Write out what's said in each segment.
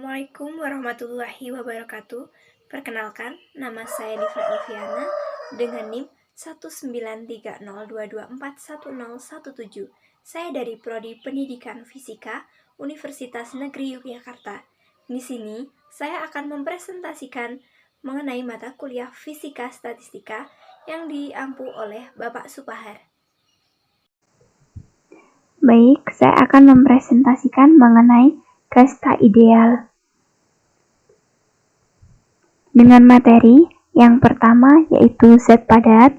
Assalamualaikum warahmatullahi wabarakatuh. Perkenalkan, nama saya Diva Elviana dengan NIM 19302241017. Saya dari Prodi Pendidikan Fisika Universitas Negeri Yogyakarta. Di sini, saya akan mempresentasikan mengenai mata kuliah Fisika Statistika yang diampu oleh Bapak Supahar. Baik, saya akan mempresentasikan mengenai gas tak ideal. Dengan materi yang pertama yaitu zat padat,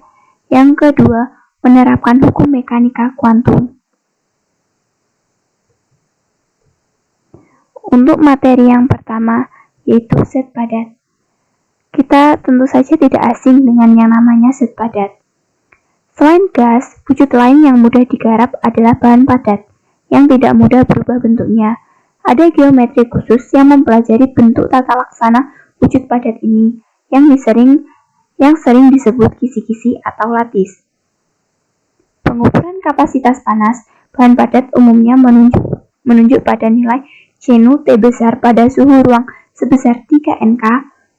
yang kedua menerapkan hukum mekanika kuantum. Untuk materi yang pertama yaitu zat padat, kita tentu saja tidak asing dengan yang namanya zat padat. Selain gas, wujud lain yang mudah digarap adalah bahan padat yang tidak mudah berubah bentuknya. Ada geometri khusus yang mempelajari bentuk tata laksana wujud padat ini yang sering disebut kisi-kisi atau latis. Pengukuran kapasitas panas bahan padat umumnya menunjuk pada nilai C0 T besar pada suhu ruang sebesar 3 NK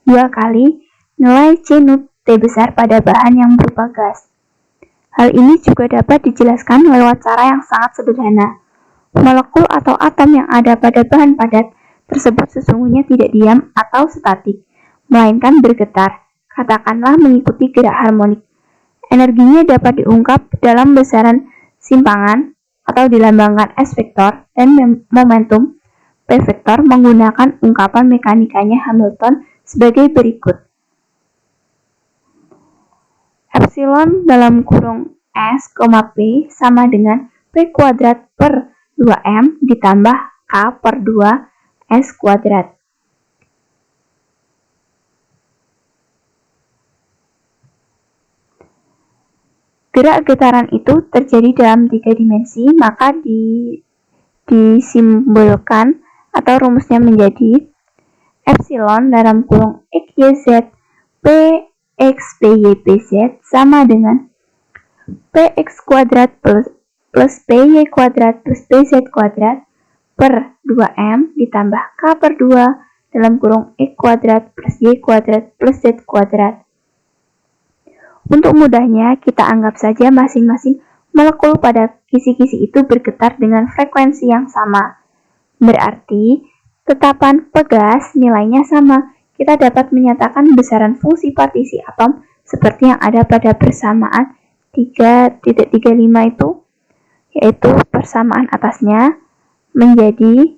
2 kali nilai C0 T besar pada bahan yang berupa gas. Hal ini juga dapat dijelaskan lewat cara yang sangat sederhana. Molekul atau atom yang ada pada bahan padat tersebut sesungguhnya tidak diam atau statik, melainkan bergetar, katakanlah mengikuti gerak harmonik. Energinya dapat diungkap dalam besaran simpangan atau dilambangkan S vektor dan momentum P vektor menggunakan ungkapan mekanikanya Hamilton sebagai berikut. Epsilon dalam kurung S, P sama dengan P kuadrat per 2M ditambah K per 2 S kuadrat. Gerak getaran itu terjadi dalam 3 dimensi, maka disimbolkan atau rumusnya menjadi Epsilon dalam kurung X, Y, Z, P, X, P, Y, P, Z sama dengan Px kuadrat plus Py kuadrat plus Pz kuadrat per 2M ditambah K per 2 dalam kurung X kuadrat plus Y kuadrat plus Z kuadrat. Untuk mudahnya, kita anggap saja masing-masing molekul pada kisi-kisi itu bergetar dengan frekuensi yang sama. Berarti, tetapan pegas nilainya sama. Kita dapat menyatakan besaran fungsi partisi atom seperti yang ada pada persamaan 3.35 itu, yaitu persamaan atasnya menjadi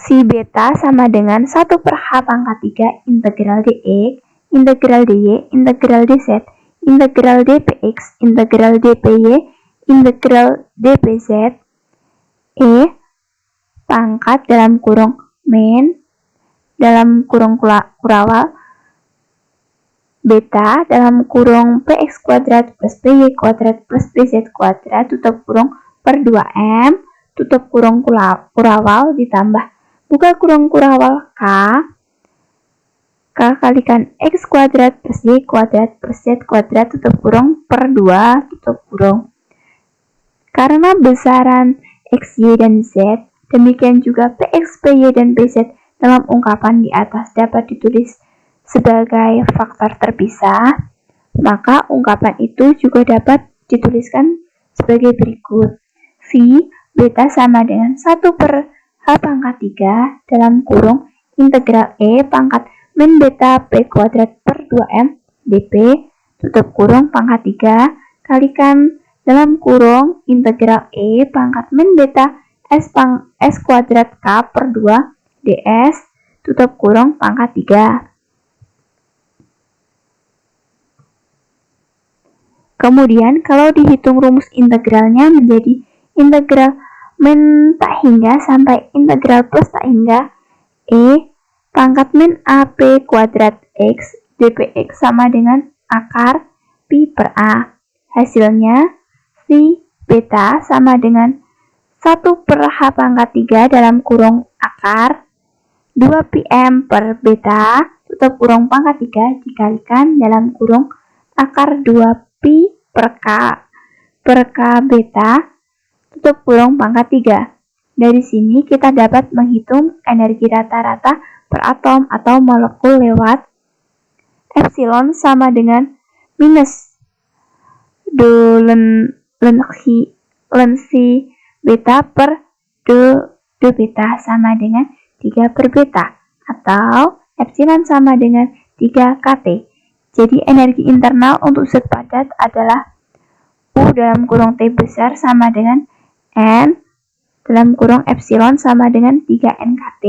si beta sama dengan 1 per H pangkat 3 integral dx, integral dy, integral dz, integral dpx, integral dpy, integral dpz, pangkat dalam kurung min dalam kurung kurawal beta dalam kurung px kuadrat plus py kuadrat plus pz kuadrat tutup kurung per 2m tutup kurung kurawal ditambah buka kurung kurawal k kalikan x kuadrat plus y kuadrat plus z kuadrat tutup kurung per 2 tutup kurung. Karena besaran x, y, dan z, demikian juga px, py, dan pz dalam ungkapan di atas dapat ditulis sebagai faktor terpisah, maka ungkapan itu juga dapat dituliskan sebagai berikut. Phi beta sama dengan 1 per H pangkat 3 dalam kurung integral E pangkat min beta P kuadrat per 2M dP tutup kurung pangkat 3 kalikan dalam kurung integral E pangkat min beta S kuadrat K per 2 ds tutup kurung pangkat 3. Kemudian kalau dihitung rumus integralnya menjadi integral min tak hingga sampai integral plus tak hingga E pangkat min AP kuadrat X dpx sama dengan akar pi per A. Hasilnya si beta sama dengan 1 per H pangkat 3 dalam kurung akar 2 pm per beta tutup kurung pangkat 3 dikalikan dalam kurung akar 2 pi per k beta tutup kurung pangkat 3. Dari sini kita dapat menghitung energi rata-rata per atom atau molekul lewat epsilon sama dengan minus lensi beta per do beta sama dengan 3 per beta, atau epsilon sama dengan 3 kT. Jadi energi internal untuk zat padat adalah U dalam kurung T besar sama dengan N dalam kurung epsilon sama dengan 3 NKT.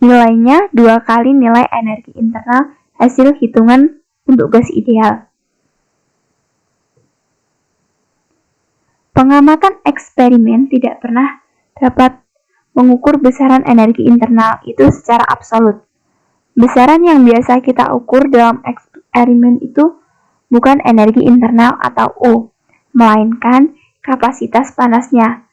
Nilainya 2 kali nilai energi internal hasil hitungan untuk gas ideal. Pengamatan eksperimen tidak pernah dapat mengukur besaran energi internal itu secara absolut. Besaran yang biasa kita ukur dalam eksperimen itu bukan energi internal atau U, melainkan kapasitas panasnya,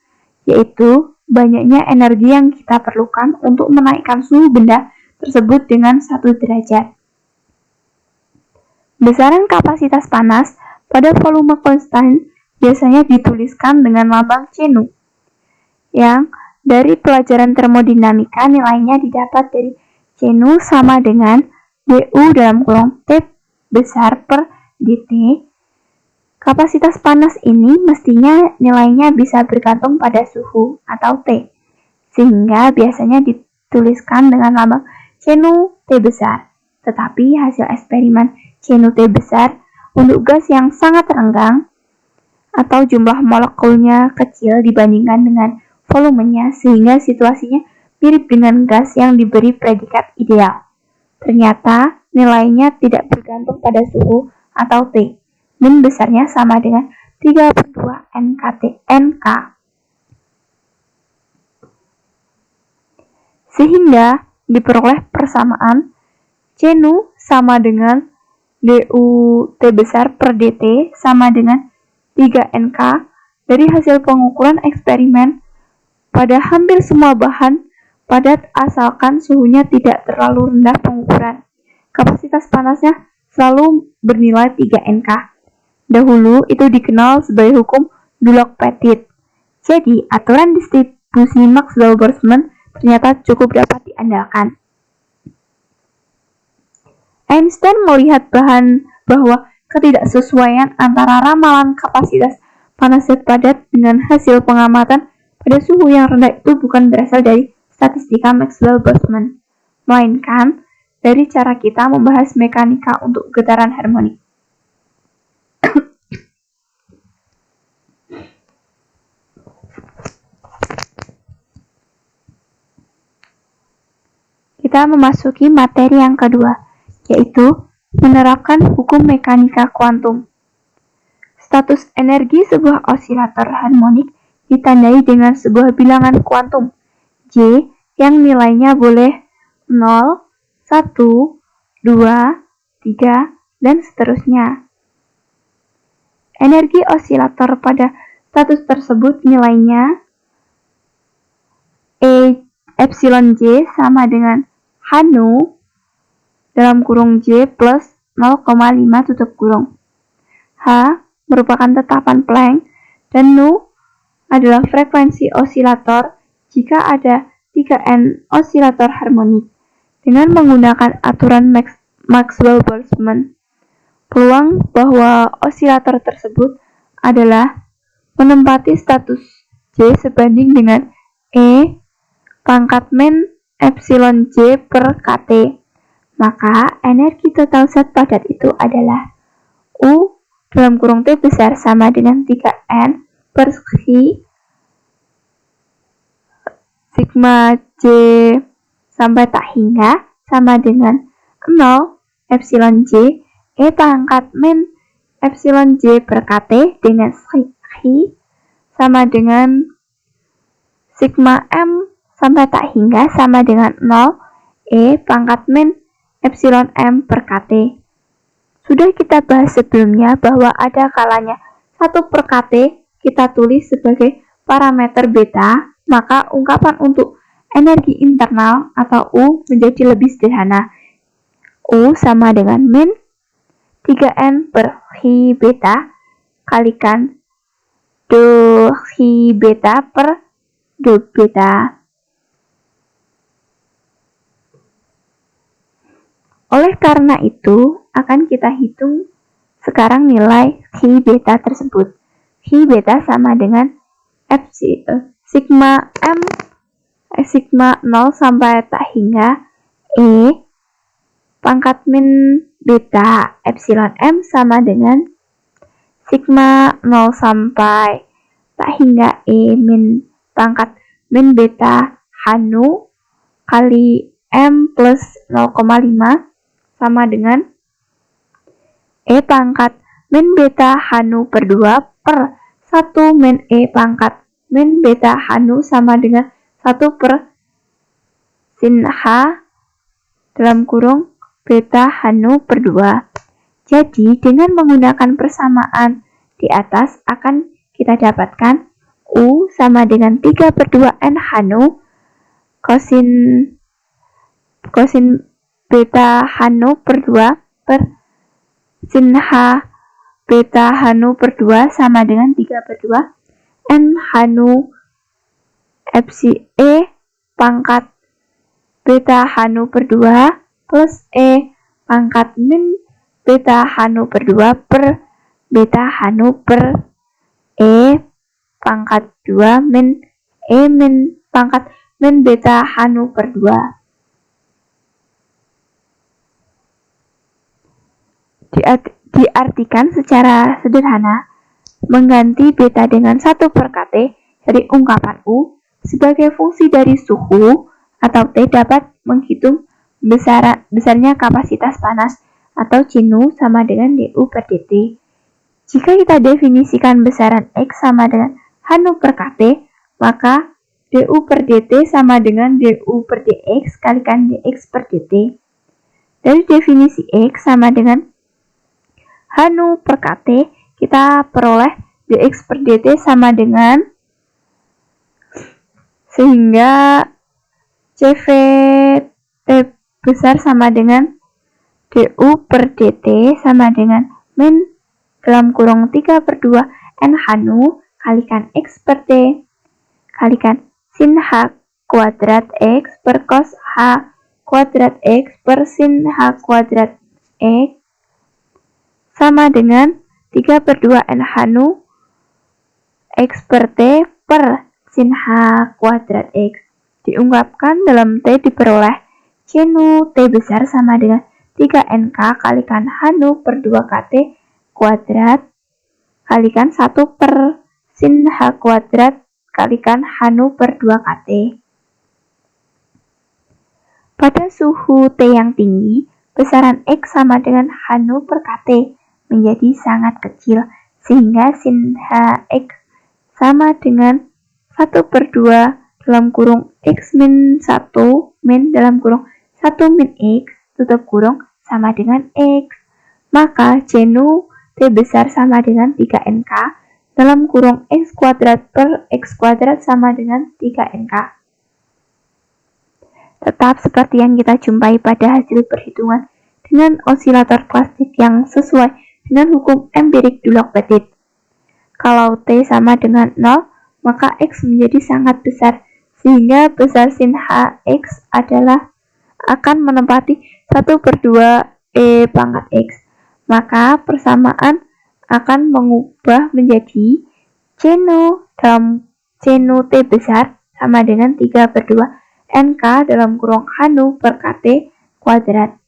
yaitu banyaknya energi yang kita perlukan untuk menaikkan suhu benda tersebut dengan 1 derajat. Besaran kapasitas panas pada volume konstan biasanya dituliskan dengan lambang CNU, yang dari pelajaran termodinamika nilainya didapat dari CNU sama dengan dU dalam kurung T besar per dt. Kapasitas panas ini mestinya nilainya bisa bergantung pada suhu atau T, sehingga biasanya dituliskan dengan lambang CNU T besar. Tetapi hasil eksperimen CNU T besar untuk gas yang sangat renggang atau jumlah molekulnya kecil dibandingkan dengan volumenya, sehingga situasinya mirip dengan gas yang diberi predikat ideal. Ternyata nilainya tidak bergantung pada suhu atau T, dan besarnya sama dengan 3/2 NK. Sehingga diperoleh persamaan CNU sama dengan dU T besar per dt sama dengan 3 NK dari hasil pengukuran eksperimen pada hampir semua bahan padat asalkan suhunya tidak terlalu rendah pengukuran. Kapasitas panasnya selalu bernilai 3 NK. Dahulu itu dikenal sebagai hukum Dulac-Petit. Jadi, aturan distribusi Maxwell-Boltzmann ternyata cukup dapat diandalkan. Einstein melihat bahwa ketidaksesuaian antara ramalan kapasitas panas zat padat dengan hasil pengamatan pada suhu yang rendah itu bukan berasal dari statistika Maxwell-Boltzmann, melainkan dari cara kita membahas mekanika untuk getaran harmonik. Kita memasuki materi yang kedua, yaitu menerapkan hukum mekanika kuantum. Status energi sebuah osilator harmonik ditandai dengan sebuah bilangan kuantum, J, yang nilainya boleh 0, 1, 2, 3, dan seterusnya. Energi osilator pada status tersebut nilainya epsilon J sama dengan Hnu dalam kurung J plus 0,5 tutup kurung. H merupakan tetapan Planck dan Nu adalah frekuensi osilator jika ada 3N osilator harmonik. Dengan menggunakan aturan Maxwell-Boltzmann, peluang bahwa osilator tersebut adalah menempati status J sebanding dengan E pangkat min epsilon J per kT. Maka energi total zat padat itu adalah U dalam kurung T besar sama dengan 3N per Chi sigma J sampai tak hingga sama dengan 0 epsilon J E pangkat min epsilon J per kT dengan Chi sama dengan sigma M sampai tak hingga sama dengan 0 E pangkat min epsilon M per kT. Sudah kita bahas sebelumnya bahwa ada kalanya 1 per kT kita tulis sebagai parameter beta, maka ungkapan untuk energi internal atau U menjadi lebih sederhana. U sama dengan min 3N per Chi beta kalikan do Hi beta per do beta. Oleh karena itu, akan kita hitung sekarang nilai Hi beta tersebut. Hi beta sama dengan sigma 0 sampai tak hingga E pangkat min beta epsilon M sama dengan sigma 0 sampai tak hingga E min pangkat min beta Hanu kali M plus 0,5 sama dengan E pangkat min beta Hanu per 2 per 1 min E pangkat min beta Hanu sama dengan 1 per sin H dalam kurung beta Hanu per 2. Jadi dengan menggunakan persamaan di atas akan kita dapatkan U sama dengan 3 per 2 N Hanu kosin beta Hanu per 2 per sin H beta Hanu per 2 sama dengan 3 per 2 N Hanu epsi E pangkat beta Hanu per 2 plus E pangkat min beta Hanu per 2 per beta Hanu per E pangkat 2 min E min pangkat min beta Hanu per 2. Diartikan secara sederhana, mengganti beta dengan 1 per kT dari ungkapan U sebagai fungsi dari suhu atau T dapat menghitung besarnya kapasitas panas atau Cnu sama dengan du per dt. Jika kita definisikan besaran X sama dengan Hanu per kT, maka du per dt sama dengan du per dx kalikan dx per dt. Dari definisi X sama dengan Hanu per kT, kita peroleh dx per dt sama dengan, sehingga CVT besar sama dengan du per dt sama dengan min dalam kurung 3 per 2 N Hanu kalikan X per T kalikan sin H kuadrat X per cos H kuadrat X per sin H kuadrat X sama dengan 3 per 2 N Hanu X per T per sin H kuadrat X. Diungkapkan dalam T diperoleh Cnu T besar sama dengan 3NK kalikan Hanu per 2 KT kuadrat kalikan 1 per sin H kuadrat kalikan Hanu per 2 KT. Pada suhu T yang tinggi, besaran X sama dengan Hanu per KT menjadi sangat kecil, sehingga sin Hx sama dengan 1 per 2 dalam kurung X min 1 min dalam kurung 1 min X tutup kurung sama dengan X. Maka Cnu T besar sama dengan 3NK dalam kurung X kuadrat per X kuadrat sama dengan 3NK. Tetap seperti yang kita jumpai pada hasil perhitungan dengan osilator klasik yang sesuai dengan hukum empirik Dulac-Petit. Kalau T sama dengan 0, maka X menjadi sangat besar, sehingga besar sin Hx adalah akan menempati 1 per 2 E pangkat X. Maka persamaan akan mengubah menjadi Cnu T besar sama dengan 3 per 2 NK dalam kurung Hanu per KT kuadrat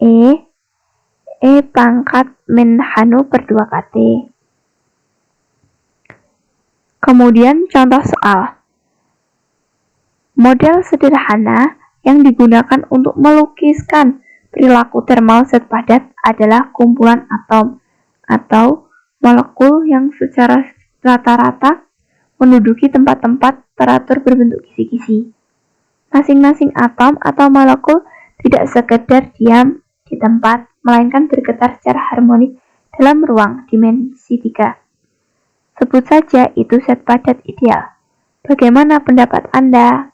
E pangkat min Hanu per 2 KT. Kemudian contoh soal. Model sederhana yang digunakan untuk melukiskan perilaku termal zat padat adalah kumpulan atom atau molekul yang secara rata-rata menduduki tempat-tempat teratur berbentuk kisi-kisi. Masing-masing atom atau molekul tidak sekedar diam di tempat, melainkan bergetar secara harmonis dalam ruang dimensi 3. Sebut saja itu zat padat ideal. Bagaimana pendapat Anda?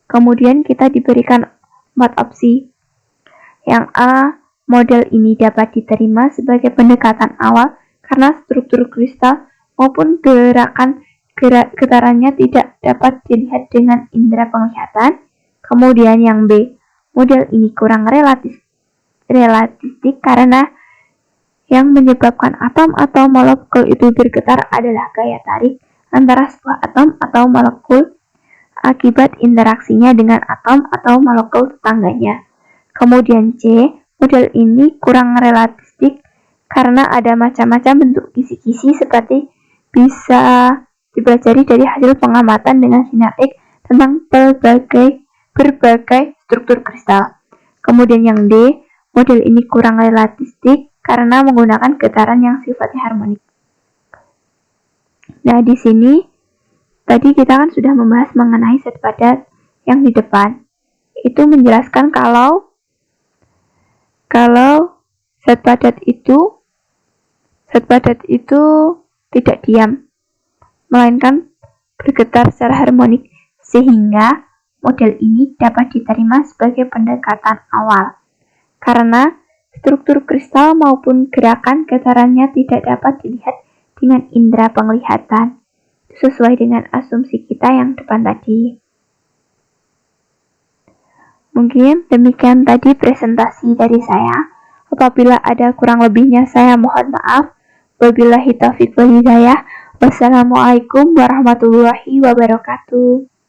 Kemudian kita diberikan 4 opsi. Yang A, model ini dapat diterima sebagai pendekatan awal karena struktur kristal maupun getarannya tidak dapat dilihat dengan indera penglihatan. Kemudian yang B, model ini kurang realistik karena yang menyebabkan atom atau molekul itu bergetar adalah gaya tarik antara sebuah atom atau molekul akibat interaksinya dengan atom atau molekul tetangganya. Kemudian C, model ini kurang realistik karena ada macam-macam bentuk kisi-kisi seperti bisa dipelajari dari hasil pengamatan dengan sinaptik tentang berbagai struktur kristal. Kemudian yang D, model ini kurang realistik karena menggunakan getaran yang sifatnya harmonik. Nah, di sini tadi kita kan sudah membahas mengenai zat padat yang di depan. Itu menjelaskan kalau zat padat itu tidak diam, melainkan bergetar secara harmonik, sehingga model ini dapat diterima sebagai pendekatan awal. Karena struktur kristal maupun gerakan getarannya tidak dapat dilihat dengan indera penglihatan, sesuai dengan asumsi kita yang depan tadi. Mungkin demikian tadi presentasi dari saya. Apabila ada kurang lebihnya saya mohon maaf. Wabillahi taufiq wal hidayah. Wassalamualaikum warahmatullahi wabarakatuh.